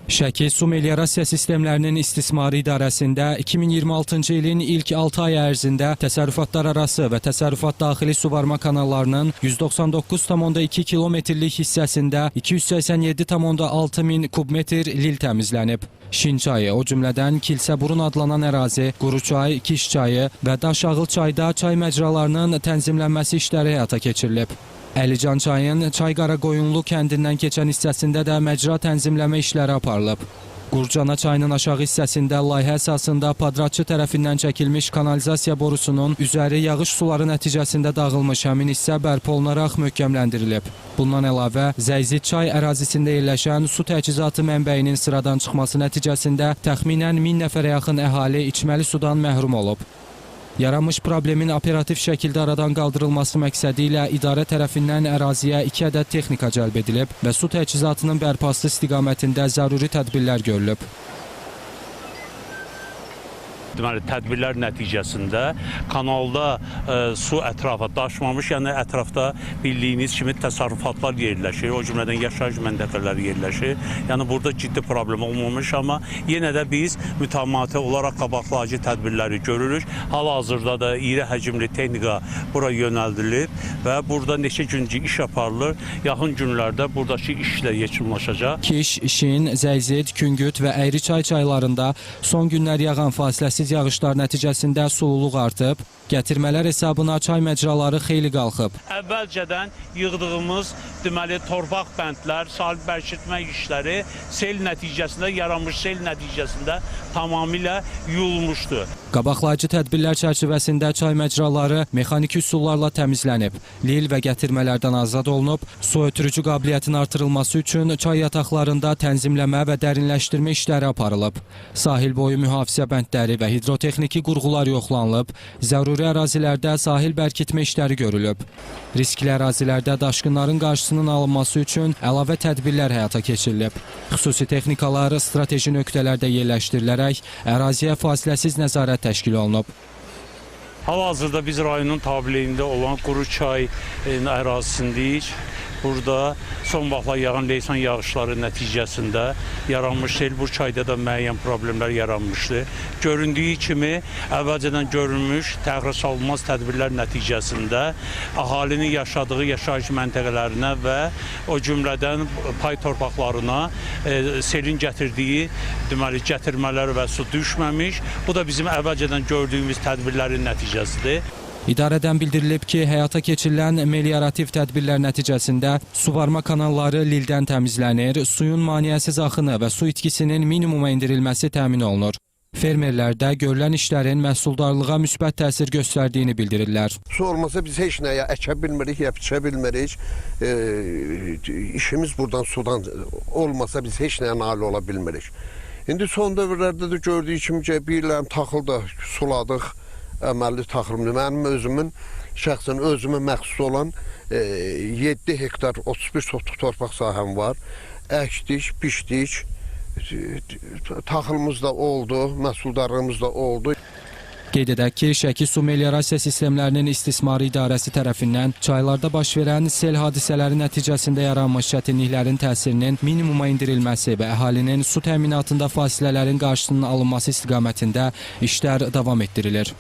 Şəki Su Meliorasiya Sistemlərinin İstismarı İdarəsində 2026-cı ilin ilk 6 ay ərzində təsərrüfatlar arası və təsərrüfat daxili suvarma kanallarının 199,2 kilometrlik hissəsində 287,6 min kubmetr lil təmizlənib. Şin çayı, o cümlədən Kilsəburun adlanan ərazi, Quruçay, Kiş çayı və Daşağıl çayda çay məcralarının tənzimlənməsi işləri həyata keçirilib. Əlican çayın Çay-Qaraqoyunlu kəndindən keçən hissəsində də məcra tənzimləmə işləri aparılıb. Qurcana çayının aşağı hissəsində layihə əsasında padratçı tərəfindən çəkilmiş kanalizasiya borusunun üzəri yağış suları nəticəsində dağılmış həmin hissə bərpa olunaraq möhkəmləndirilib. Bundan əlavə, Zəyzid çay ərazisində yerləşən su təchizatı mənbəyinin sıradan çıxması nəticəsində təxminən 1000 nəfərə yaxın əhali içməli sudan məhrum olub. Yaranmış problemin operativ şəkildə aradan qaldırılması məqsədi ilə idarə tərəfindən əraziyə 2 ədəd texnika cəlb edilib və su təchizatının bərpası istiqamətində zəruri tədbirlər görülüb. Deməli, tədbirlər nəticəsində kanalda su ətrafa daşmamış, yəni ətrafda bildiyiniz kimi təsərrüfatlar yerləşir, o cümlədən yaşayış məntəqələri yerləşir. Yəni burada ciddi problem olmamış, amma yenə də biz mütəmadi olaraq qabaqlayıcı tədbirləri görürük. Hal-hazırda da iri həcmli texnika bura yönəldilib və burada neçə güncə iş aparılır. Yaxın günlərdə buradakı işlə yekunlaşacaq. Kiş, Şin, Zəyzid, Küngüt və Əyriçay çaylarında son günlər yağan fasiləsiz yağışlar nəticəsində sululuq artıb, gətirmələr hesabına çay məcraları xeyli qalxıb. Əvvəlcədən yığdığımız deməli torpaq bəndlər, sahil bərkitmə işləri sel nəticəsində, yaranmış sel nəticəsində tamamilə yuyulmuşdu. Qabaqlayıcı tədbirlər çərçivəsində çay məcraları mexaniki üsullarla təmizlənib, lil və gətirmələrdən azad olunub, su ötürücü qabiliyyətin artırılması üçün çay yataqlarında tənzimləmə və dərinləşdirmə işləri aparılıb. Sahil boyu mühafizə bəndləri və hidrotexniki qurğular yoxlanılıb, zəruri ərazilərdə sahil bərkitmə işləri görülüb. Riskli ərazilərdə daşqınların qarşısının alınması üçün əlavə tədbirlər həyata keçirilib. Xüsusi texnikalar strateji nöqtələrdə yerləşdirilərək əraziyə fasiləsiz nəzarət təşkil olunub. Hal-hazırda biz rayonun tabeliyində olan Quruçay ərazisindəyik. Burada son vaxtlar yağan leysan yağışları nəticəsində yaranmış sel, bu çayda da müəyyən problemlər yaranmışdı. Göründüyü kimi, əvvəlcədən görülmüş təxirəsalınmaz tədbirlər nəticəsində əhalinin yaşadığı yaşayış məntəqələrinə və o cümlədən pay torpaqlarına selin gətirdiyi deməli, gətirmələr və su düşməmiş. Bu da bizim əvvəlcədən gördüyümüz tədbirlərin nəticəsidir. İdarədən bildirilib ki, həyata keçirilən meliorativ tədbirlər nəticəsində suvarma kanalları lildən təmizlənir, suyun maneəsiz axını və su itkisinin minimuma endirilməsi təmin olunur. Fermerlər də görülən işlərin məhsuldarlığa müsbət təsir göstərdiyini bildirirlər. Su olmasa biz heç nə ya əkə bilmirik, ya biçə bilmirik. İşimiz buradan sudan olmasa biz heç nəyə nail ola bilmirik. İndi son dövrlərdə də gördüyü kimi bir ilən taxılda suladıq. Əməlli taxılımdır. Mənim özümün, şəxsən özümə məxsus olan 7 hektar 31 sotluk torpaq sahəm var. Əkdik, biçdik, taxılımız da oldu, məhsuldarlığımız da oldu. Qeyd edək ki, Şəki Su Meliorasiya Sistemlərinin İstismarı İdarəsi tərəfindən çaylarda baş verən sel hadisələri nəticəsində yaranmış çətinliklərin təsirinin minimuma endirilməsi və əhalinin su təminatında fasilələrin qarşısının alınması istiqamətində işlər davam etdirilir.